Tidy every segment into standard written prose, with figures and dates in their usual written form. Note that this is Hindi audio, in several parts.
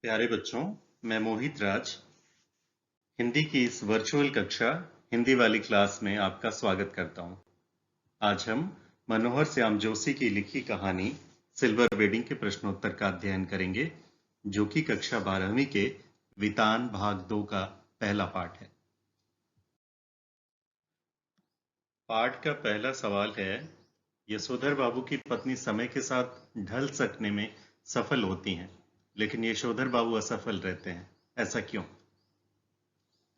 प्यारे बच्चों, मैं मोहित राज हिंदी की इस वर्चुअल कक्षा हिंदी वाली क्लास में आपका स्वागत करता हूं। आज हम मनोहर श्याम जोशी की लिखी कहानी सिल्वर वेडिंग के प्रश्नोत्तर का अध्ययन करेंगे, जो कि कक्षा 12वीं के वितान भाग 2 का पहला पाठ है। पाठ का पहला सवाल है, यशोधर बाबू की पत्नी समय के साथ ढल सकने में सफल होती हैं, लेकिन यशोधर बाबू असफल रहते हैं। ऐसा क्यों?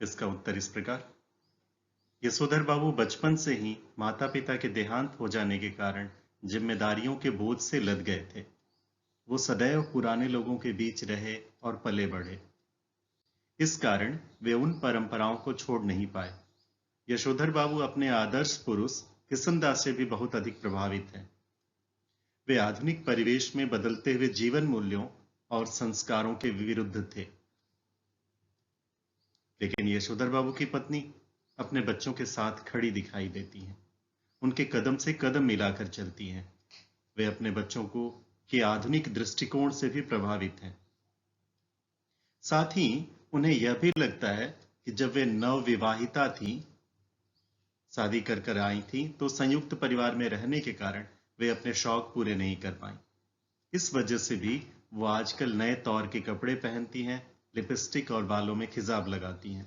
इसका उत्तर इस प्रकार। यशोधर बाबू बचपन से ही माता पिता के देहांत हो जाने के कारण जिम्मेदारियों के बोझ से लद गए थे। वो सदैव पुराने लोगों के बीच रहे और पले बढ़े। इस कारण वे उन परंपराओं को छोड़ नहीं पाए। यशोधर बाबू अपने आदर्श पुरुष किशनदास से भी बहुत अधिक प्रभावित हैं। वे आधुनिक परिवेश में बदलते हुए जीवन मूल्यों और संस्कारों के विरुद्ध थे। लेकिन यशोधर बाबू की पत्नी अपने बच्चों के साथ खड़ी दिखाई देती हैं। उनके कदम से कदम मिलाकर चलती हैं। वे अपने बच्चों को के आधुनिक दृष्टिकोण से भी प्रभावित हैं। साथ ही उन्हें यह भी लगता है कि जब वे नवविवाहिता थी, शादी कर आई थी, तो संयुक्त परिवार में रहने के कारण वे अपने शौक पूरे नहीं कर पाई। इस वजह से भी वो आजकल नए तौर के कपड़े पहनती हैं, लिपस्टिक और बालों में खिजाब लगाती हैं।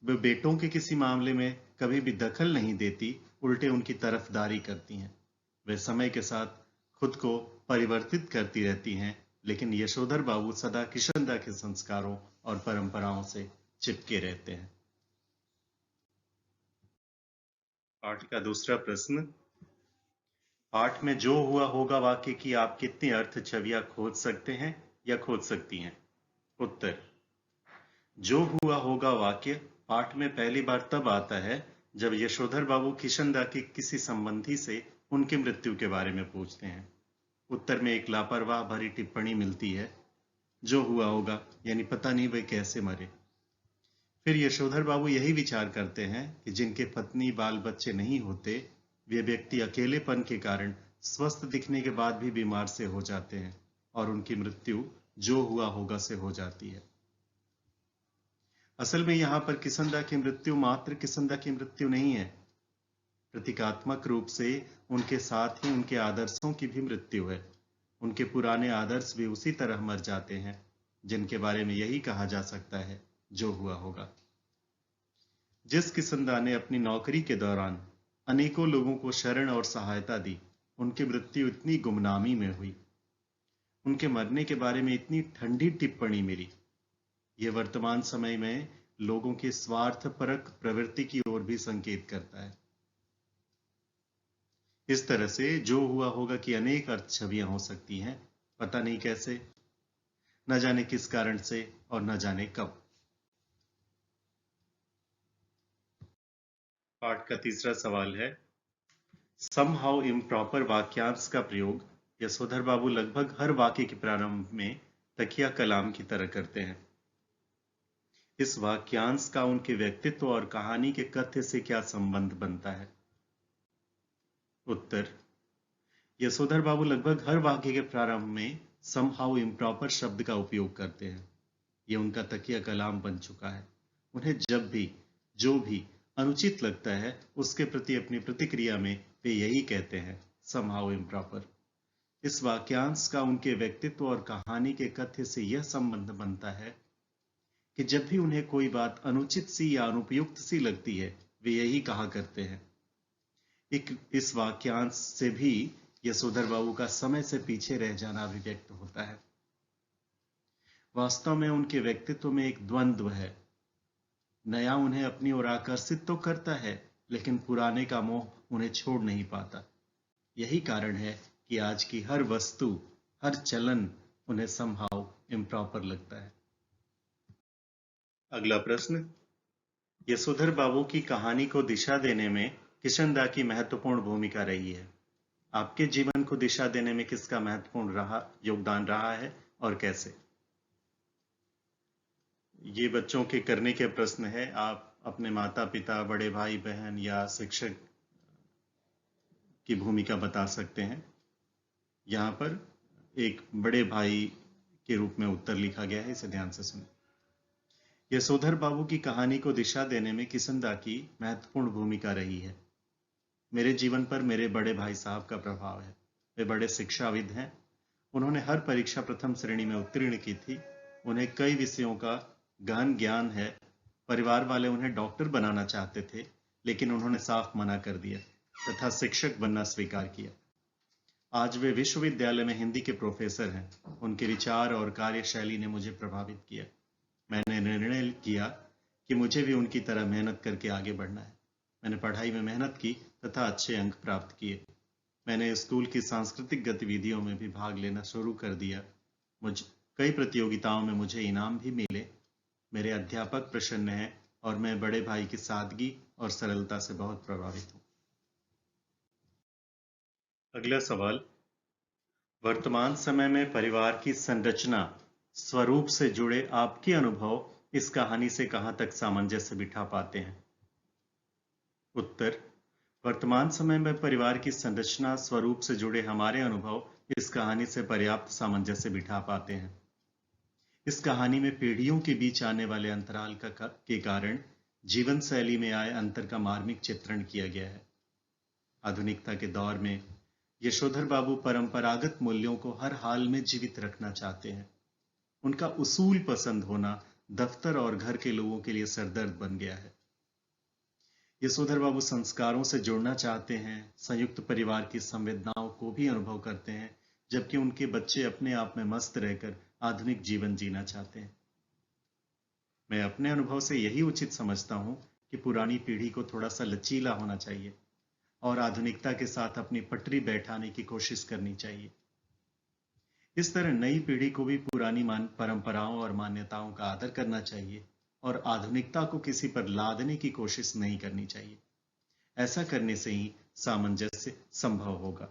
वे बेटों के किसी मामले में कभी भी दखल नहीं देती, उल्टे उनकी तरफदारी करती हैं। वे समय के साथ खुद को परिवर्तित करती रहती हैं, लेकिन यशोधर बाबू सदा किशनदा के संस्कारों और परंपराओं से चिपके रहते हैं। पाठ का दूसरा प्रश्न। पाठ में जो हुआ होगा वाक्य की आप कितनी अर्थ छवियां खोज सकते हैं या खोज सकती हैं? उत्तर। जो हुआ होगा वाक्य पाठ में पहली बार तब आता है जब यशोधर बाबू किशनदा के किसी संबंधी से उनकी मृत्यु के बारे में पूछते हैं। उत्तर में एक लापरवाह भरी टिप्पणी मिलती है, जो हुआ होगा यानी पता नहीं वे कैसे मरे। फिर यशोधर बाबू यही विचार करते हैं कि जिनके पत्नी बाल बच्चे नहीं होते, वे व्यक्ति अकेलेपन के कारण स्वस्थ दिखने के बाद भी बीमार से हो जाते हैं और उनकी मृत्यु जो हुआ होगा से हो जाती है। असल में यहां पर किशनदा की मृत्यु मात्र किशनदा की मृत्यु नहीं है, प्रतीकात्मक रूप से उनके साथ ही उनके आदर्शों की भी मृत्यु है। उनके पुराने आदर्श भी उसी तरह मर जाते हैं, जिनके बारे में यही कहा जा सकता है, जो हुआ होगा। जिस किशनदा ने अपनी नौकरी के दौरान अनेकों लोगों को शरण और सहायता दी, उनकी मृत्यु इतनी गुमनामी में हुई, उनके मरने के बारे में इतनी ठंडी टिप्पणी मिली, यह वर्तमान समय में लोगों की स्वार्थपरक प्रवृत्ति की ओर भी संकेत करता है। इस तरह से जो हुआ होगा कि अनेक अर्थ छवियां हो सकती हैं, पता नहीं कैसे, न जाने किस कारण से और न जाने कब। पाठ का तीसरा सवाल है, समहाउ इम्प्रॉपर वाक्यांश का प्रयोग यशोधर बाबू लगभग हर वाक्य के प्रारंभ में तकिया कलाम की तरह करते हैं। इस वाक्यांश का उनके व्यक्तित्व और कहानी के कथ्य से क्या संबंध बनता है? उत्तर। यशोधर बाबू लगभग हर वाक्य के प्रारंभ में समहाउ इम्प्रॉपर शब्द का उपयोग करते हैं। यह उनका तकिया कलाम बन चुका है। उन्हें जब भी जो भी अनुचित लगता है, उसके प्रति अपनी प्रतिक्रिया में वे यही कहते हैं, समहाउ इम्प्रॉपर। इस वाक्यांश का उनके व्यक्तित्व और कहानी के कथ्य से यह संबंध बनता है कि जब भी उन्हें कोई बात अनुचित सी या अनुपयुक्त सी लगती है, वे यही कहा करते हैं। इस वाक्यांश से भी यशोधर बाबू का समय से पीछे रह जाना अभिव्यक्त होता है। वास्तव में उनके व्यक्तित्व में एक द्वंद्व है। नया उन्हें अपनी ओर आकर्षित तो करता है, लेकिन पुराने का मोह उन्हें छोड़ नहीं पाता। यही कारण है कि आज की हर वस्तु, हर चलन उन्हें समहाउ इम्प्रॉपर लगता है। अगला प्रश्न। यशोधर बाबू की कहानी को दिशा देने में किशनदा की महत्वपूर्ण भूमिका रही है। आपके जीवन को दिशा देने में किसका महत्वपूर्ण योगदान रहा है और कैसे? ये बच्चों के करने के प्रश्न है। आप अपने माता पिता, बड़े भाई बहन या शिक्षक की भूमिका बता सकते हैं। यहाँ पर एक बड़े भाई के रूप में उत्तर लिखा गया है, इसे ध्यान से सुनें। यशोधर बाबू की कहानी को दिशा देने में किशनदा की महत्वपूर्ण भूमिका रही है। मेरे जीवन पर मेरे बड़े भाई साहब का प्रभाव है। वे बड़े शिक्षाविद हैं। उन्होंने हर परीक्षा प्रथम श्रेणी में उत्तीर्ण की थी। उन्हें कई विषयों का गहन ज्ञान है। परिवार वाले उन्हें डॉक्टर बनाना चाहते थे, लेकिन उन्होंने साफ मना कर दिया तथा शिक्षक बनना स्वीकार किया। आज वे विश्वविद्यालय में हिंदी के प्रोफेसर हैं। उनके विचार और कार्यशैली ने मुझे प्रभावित किया। मैंने निर्णय किया कि मुझे भी उनकी तरह मेहनत करके आगे बढ़ना है। मैंने पढ़ाई में मेहनत की तथा अच्छे अंक प्राप्त किए। मैंने स्कूल की सांस्कृतिक गतिविधियों में भी भाग लेना शुरू कर दिया। कई प्रतियोगिताओं में मुझे इनाम भी मिले। मेरे अध्यापक प्रसन्न हैं और मैं बड़े भाई की सादगी और सरलता से बहुत प्रभावित हूँ। अगला सवाल, वर्तमान समय में परिवार की संरचना स्वरूप से जुड़े आपके अनुभव इस कहानी से कहां तक सामंजस्य बिठा पाते हैं? उत्तर, वर्तमान समय में परिवार की संरचना स्वरूप से जुड़े हमारे अनुभव इस कहानी से पर्याप्त सामंजस्य बिठा पाते हैं। इस कहानी में पीढ़ियों के बीच आने वाले अंतराल के कारण जीवन शैली में आए अंतर का मार्मिक चित्रण किया गया है। आधुनिकता के दौर में यशोधर बाबू परंपरागत मूल्यों को हर हाल में जीवित रखना चाहते हैं। उनका उसूल पसंद होना दफ्तर और घर के लोगों के लिए सरदर्द बन गया है। यशोधर बाबू संस्कारों से जुड़ना चाहते हैं, संयुक्त परिवार की संवेदनाओं को भी अनुभव करते हैं, जबकि उनके बच्चे अपने आप में मस्त रहकर आधुनिक जीवन जीना चाहते हैं। मैं अपने अनुभव से यही उचित समझता हूं कि पुरानी पीढ़ी को थोड़ा सा लचीला होना चाहिए और आधुनिकता के साथ अपनी पटरी बैठाने की कोशिश करनी चाहिए। इस तरह नई पीढ़ी को भी पुरानी परंपराओं और मान्यताओं का आदर करना चाहिए और आधुनिकता को किसी पर लादने की कोशिश नहीं करनी चाहिए। ऐसा करने से ही सामंजस्य संभव होगा।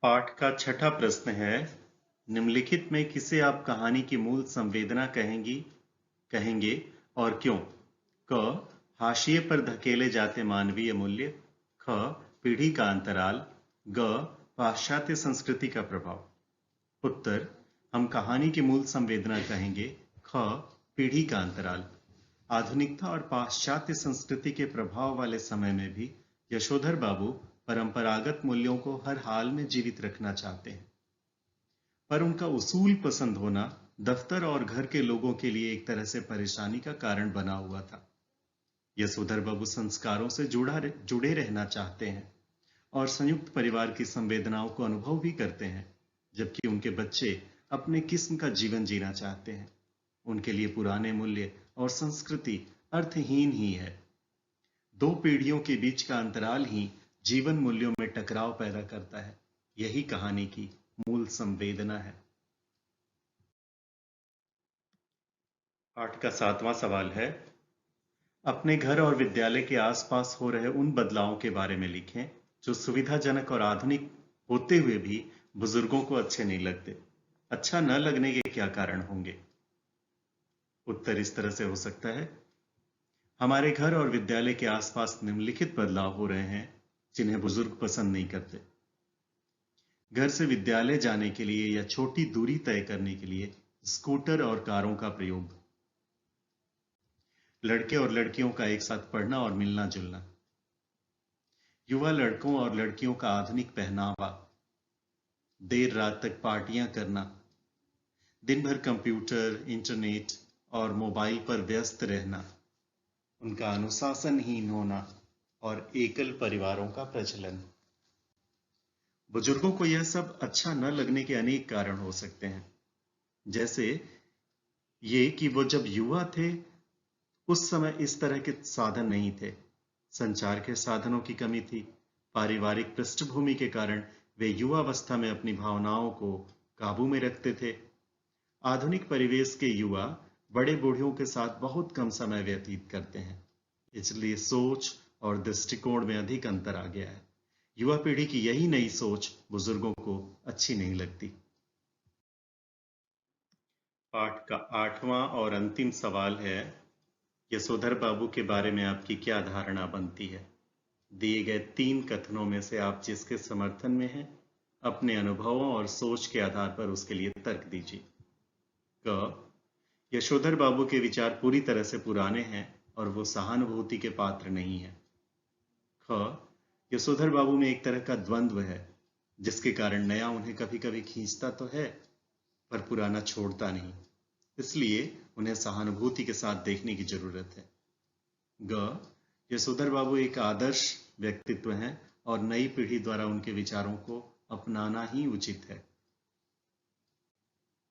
पाठ का छठा प्रश्न है, निम्नलिखित में किसे आप कहानी की मूल संवेदना कहेंगे और क्यों? क, हाशिए पर धकेले जाते मानवीय मूल्य। ख, पीढ़ी का अंतराल। ग, पाश्चात्य संस्कृति का प्रभाव। उत्तर, हम कहानी की मूल संवेदना कहेंगे। ख, पीढ़ी का अंतराल। आधुनिकता और पाश्चात्य संस्कृति के प्रभाव वाले समय में भी यशोधर बाबू परंपरागत मूल्यों को हर हाल में जीवित रखना चाहते हैं, पर उनका उसूल पसंद होना दफ्तर और घर के लोगों के लिए एक तरह से परेशानी का कारण बना हुआ था। यशोधर बाबू संस्कारों से जुड़े रहना चाहते हैं और संयुक्त परिवार की संवेदनाओं को अनुभव भी करते हैं, जबकि उनके बच्चे अपने किस्म का जीवन जीना चाहते हैं। उनके लिए पुराने मूल्य और संस्कृति अर्थहीन ही है। दो पीढ़ियों के बीच का अंतराल ही जीवन मूल्यों में टकराव पैदा करता है। यही कहानी की मूल संवेदना है। पाठ का 7वां सवाल है, अपने घर और विद्यालय के आसपास हो रहे उन बदलावों के बारे में लिखें जो सुविधाजनक और आधुनिक होते हुए भी बुजुर्गों को अच्छे नहीं लगते। अच्छा न लगने के क्या कारण होंगे? उत्तर इस तरह से हो सकता है, हमारे घर और विद्यालय के आसपास निम्नलिखित बदलाव हो रहे हैं जिन्हें बुजुर्ग पसंद नहीं करते। घर से विद्यालय जाने के लिए या छोटी दूरी तय करने के लिए स्कूटर और कारों का प्रयोग। लड़के और लड़कियों का एक साथ पढ़ना और मिलना जुलना। युवा लड़कों और लड़कियों का आधुनिक पहनावा। देर रात तक पार्टियां करना। दिन भर कंप्यूटर, इंटरनेट और मोबाइल पर व्यस्त रहना। उनका अनुशासनहीन होना और एकल परिवारों का प्रचलन। बुजुर्गों को यह सब अच्छा न लगने के अनेक कारण हो सकते हैं, जैसे ये कि वो जब युवा थे उस समय इस तरह के साधन नहीं थे, संचार के साधनों की कमी थी, पारिवारिक पृष्ठभूमि के कारण वे युवावस्था में अपनी भावनाओं को काबू में रखते थे। आधुनिक परिवेश के युवा बड़े बूढ़ियों के साथ बहुत कम समय व्यतीत करते हैं, इसलिए सोच और दृष्टिकोण में अधिक अंतर आ गया है। युवा पीढ़ी की यही नई सोच बुजुर्गों को अच्छी नहीं लगती। पाठ का 8वां और अंतिम सवाल है, यशोधर बाबू के बारे में आपकी क्या धारणा बनती है? दिए गए 3 कथनों में से आप जिसके समर्थन में हैं अपने अनुभवों और सोच के आधार पर उसके लिए तर्क दीजिए। क यशोधर बाबू के विचार पूरी तरह से पुराने हैं और वो सहानुभूति के पात्र नहीं है। ख यशोधर बाबू में एक तरह का द्वंद्व है, जिसके कारण नया उन्हें कभी कभी खींचता तो है पर पुराना छोड़ता नहीं, इसलिए उन्हें सहानुभूति के साथ देखने की जरूरत है। ग यशोधर बाबू एक आदर्श व्यक्तित्व हैं और नई पीढ़ी द्वारा उनके विचारों को अपनाना ही उचित है।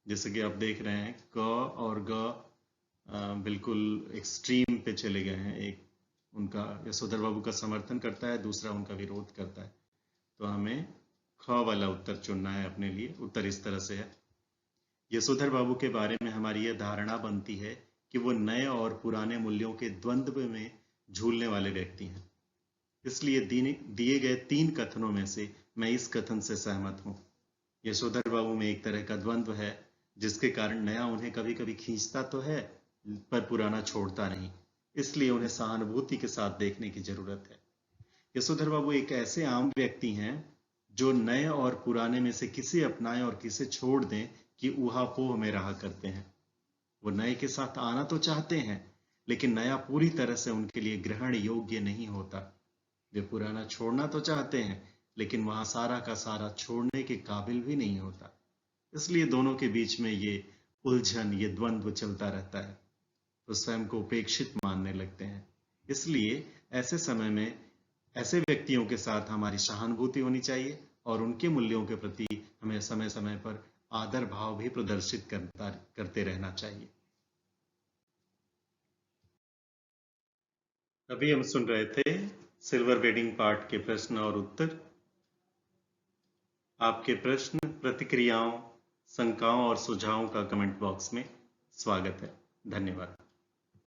जैसे कि आप देख रहे हैं क और ग बिल्कुल एक्सट्रीम पे चले गए हैं। एक उनका यशोधर बाबू का समर्थन करता है, दूसरा उनका विरोध करता है। तो हमें ख वाला उत्तर चुनना है अपने लिए। उत्तर इस तरह से है, यशोधर बाबू के बारे में हमारी यह धारणा बनती है कि वो नए और पुराने मूल्यों के द्वंद्व में झूलने वाले व्यक्ति हैं। इसलिए दिए गए 3 कथनों में से मैं इस कथन से सहमत हूं। यशोधर बाबू में एक तरह का द्वंद्व है, जिसके कारण नया उन्हें कभी कभी खींचता तो है पर पुराना छोड़ता नहीं, इसलिए उन्हें सहानुभूति के साथ देखने की जरूरत है। यशोधर बाबू एक ऐसे आम व्यक्ति हैं जो नए और पुराने में से किसे अपनाएं और किसे छोड़ दें कि ऊहापोह में रहा करते हैं। वो नए के साथ आना तो चाहते हैं, लेकिन नया पूरी तरह से उनके लिए ग्रहण योग्य नहीं होता। वे पुराना छोड़ना तो चाहते हैं, लेकिन वहां सारा का सारा छोड़ने के काबिल भी नहीं होता। इसलिए दोनों के बीच में ये उलझन, ये द्वंद्व चलता रहता है। तो स्वयं को उपेक्षित मानने लगते हैं। इसलिए ऐसे समय में ऐसे व्यक्तियों के साथ हमारी सहानुभूति होनी चाहिए और उनके मूल्यों के प्रति हमें समय समय पर आदर भाव भी प्रदर्शित करते रहना चाहिए। अभी हम सुन रहे थे सिल्वर वेडिंग पार्ट के प्रश्न और उत्तर। आपके प्रश्न, प्रतिक्रियाओं, शंकाओं और सुझावों का कमेंट बॉक्स में स्वागत है। धन्यवाद।